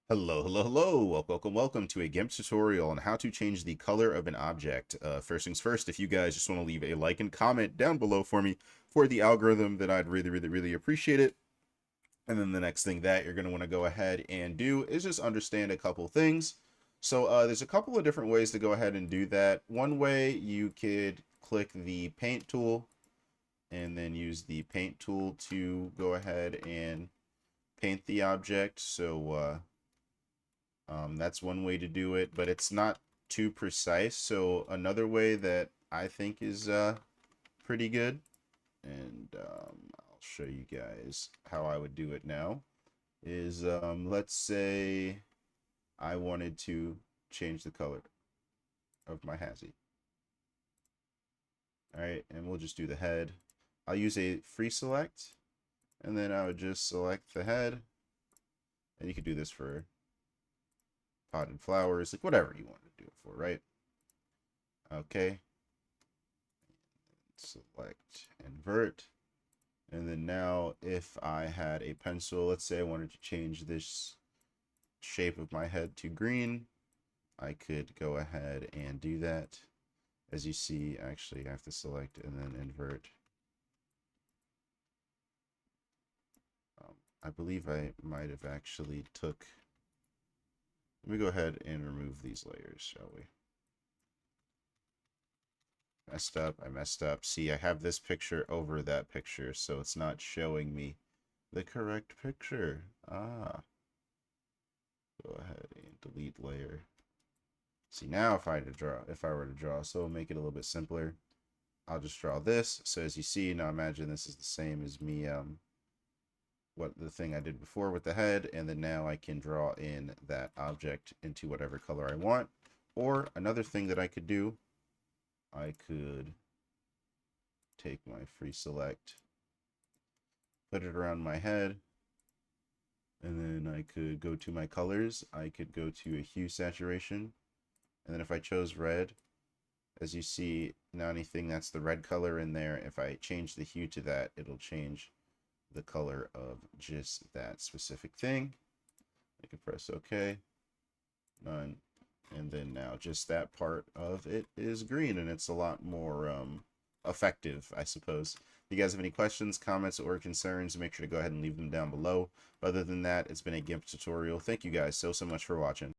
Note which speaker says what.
Speaker 1: Hello. Welcome to a GIMP tutorial on how to change the color of an object. First things first, if you guys just want to leave a like and comment down below for me for the algorithm, then I'd really appreciate it. And then the next thing that you're going to want to go ahead and do is just understand a couple things. So there's a couple of different ways to go ahead and do that. One way, you could click the paint tool and then use the paint tool to go ahead and paint the object. So that's one way to do it, but it's not too precise. So another way that I think is pretty good, and I'll show you guys how I would do it now, is let's say I wanted to change the color of my hazy. All right, and we'll just do the head. I'll use a free select, and then I would just select the head, and you could do this for potted flowers, like whatever you want to do it for, right? Okay. Select invert. And then now if I had a pencil, let's say I wanted to change this shape of my head to green, I could go ahead and do that. As you see, actually I have to select and then invert. I believe I might have actually took. Let me go ahead and remove these layers, shall we? I messed up. See, I have this picture over that picture, so it's not showing me the correct picture. Go ahead and delete layer. See, now if I were to draw, so we'll make it a little bit simpler. I'll just draw this. So as you see, now imagine this is the same as me, what the thing I did before with the head, and then now I can draw in that object into whatever color I want. Or another thing that I could do, I could take my free select, put it around my head, and then I could go to my colors. I could go to a hue saturation, and then if I chose red, as you see, now anything that's the red color in there, if I change the hue to that, it'll change the color of just that specific thing. I can press OK, none, and then now just that part of it is green, and it's a lot more effective, I suppose. If you guys have any questions, comments, or concerns, make sure to go ahead and leave them down below. Other than that, it's been a GIMP tutorial. Thank you guys so much for watching.